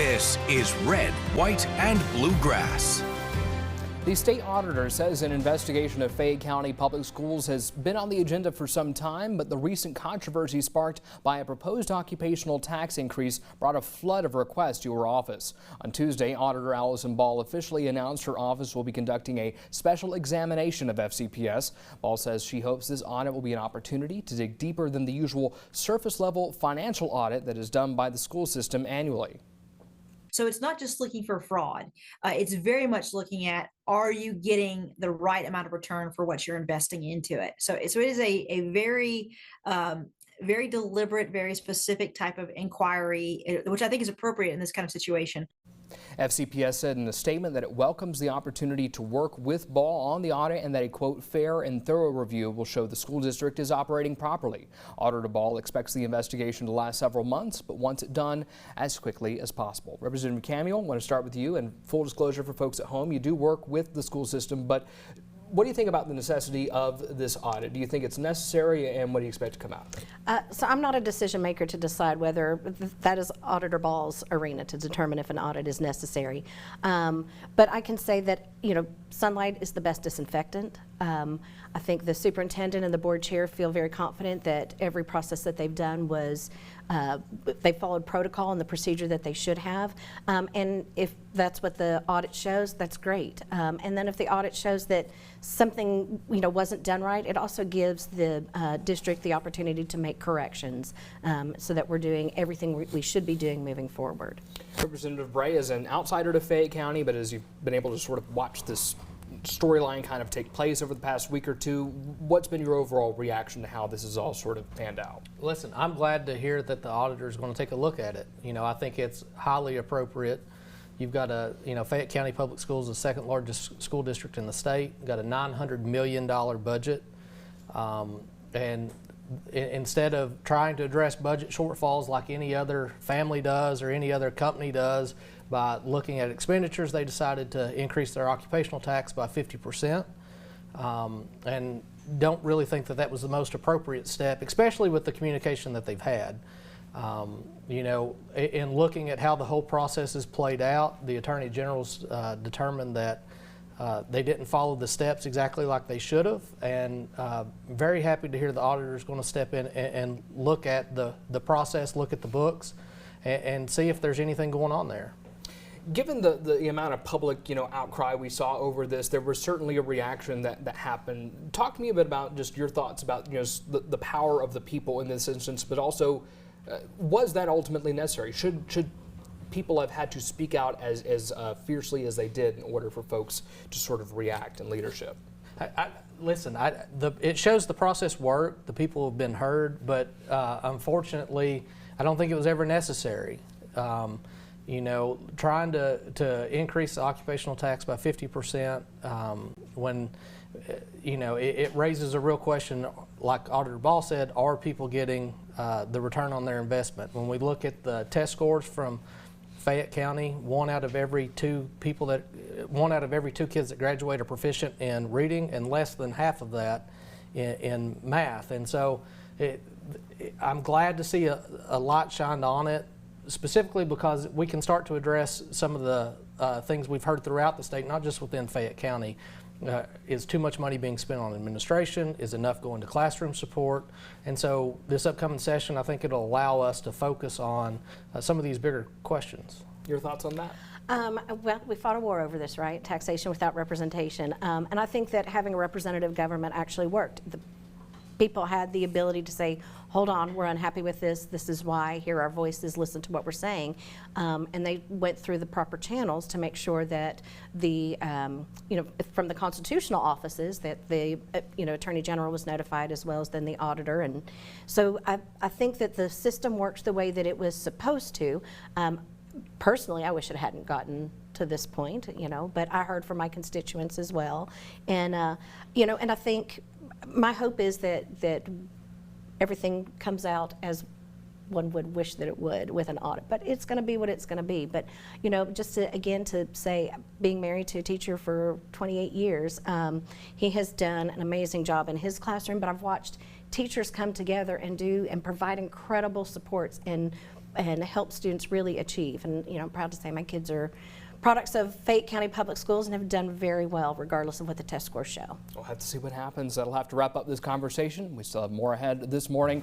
This is Red, White, and Bluegrass. The state auditor says an investigation of Fayette County Public Schools has been on the agenda for some time, but the recent controversy sparked by a proposed occupational tax increase brought a flood of requests to her office. On Tuesday, Auditor Allison Ball officially announced her office will be conducting a special examination of FCPS. Ball says she hopes this audit will be an opportunity to dig deeper than the usual surface-level financial audit that is done by the school system annually. So it's not just looking for fraud. It's very much looking at, are you getting the right amount of return for what you're investing into it? So it is a very, very deliberate, very specific type of inquiry, which I think is appropriate in this kind of situation. FCPS said in a statement that it welcomes the opportunity to work with Ball on the audit and that a, quote, fair and thorough review will show the school district is operating properly. Auditor Ball expects the investigation to last several months, but wants it done as quickly as possible. Representative Camuel, I want to start with you, and full disclosure for folks at home, you do work with the school system, but what do you think about the necessity of this audit? Do you think it's necessary, and what do you expect to come out? So I'm not a decision maker to decide whether that is Auditor Ball's arena to determine if an audit is necessary. But I can say that, you know, sunlight is the best disinfectant. I think the superintendent and the board chair feel very confident that every process that they've done was they followed protocol and the procedure that they should have. And if that's what the audit shows, that's great. And then if the audit shows that something, you know, wasn't done right, it also gives the district the opportunity to make corrections so that we're doing everything we should be doing moving forward. Representative Bray is an outsider to Fayette County, but as you've been able to sort of watch this storyline kind of take place over the past week or two, what's been your overall reaction to how this is all sort of panned out? Listen, I'm glad to hear that the auditor is going to take a look at it. You know, I think it's highly appropriate. You've got Fayette County Public Schools, the second largest school district in the state, got a $900 million budget. And instead of trying to address budget shortfalls like any other family does or any other company does by looking at expenditures, they decided to increase their occupational tax by 50%. And don't really think that that was the most appropriate step, especially with the communication that they've had. You know, in looking at how the whole process is played out, the Attorney General's determined that they didn't follow the steps exactly like they should have, and very happy to hear the auditor is going to step in and look at the process, look at the books, and see if there's anything going on there. Given the amount of public, outcry we saw over this, there was certainly a reaction that happened. Talk to me a bit about just your thoughts about the power of the people in this instance, but also was that ultimately necessary? Should people have had to speak out as fiercely as they did in order for folks to sort of react in leadership? Listen, it shows the process worked. The people have been heard, but unfortunately, I don't think it was ever necessary. Trying to increase the occupational tax by 50% when, it raises a real question, like Auditor Ball said, are people getting the return on their investment? When we look at the test scores from Fayette County, one out of every two kids that graduate are proficient in reading, and less than half of that in math. And so I'm glad to see a light shined on it, specifically because we can start to address some of the things we've heard throughout the state, not just within Fayette County. Is too much money being spent on administration? Is enough going to classroom support? And so this upcoming session, I think it'll allow us to focus on some of these bigger questions. Your thoughts on that? Well, we fought a war over this, right? Taxation without representation. And I think that having a representative government actually worked. The people had the ability to say, hold on, we're unhappy with this. This is why. Hear our voices, listen to what we're saying. And they went through the proper channels to make sure that the, from the constitutional offices, that the, Attorney General was notified, as well as then the auditor. And so I think that the system works the way that it was supposed to. Personally, I wish it hadn't gotten to this point, but I heard from my constituents as well. And, and I think my hope is that everything comes out as one would wish that it would with an audit, but it's going to be what it's going to be. But just to say, being married to a teacher for 28 years, he has done an amazing job in his classroom. But I've watched teachers come together and provide incredible supports and and help students really achieve. And I'm proud to say my kids are products of Fayette County Public Schools and have done very well regardless of what the test scores show. We'll have to see what happens. That'll have to wrap up this conversation. We still have more ahead this morning.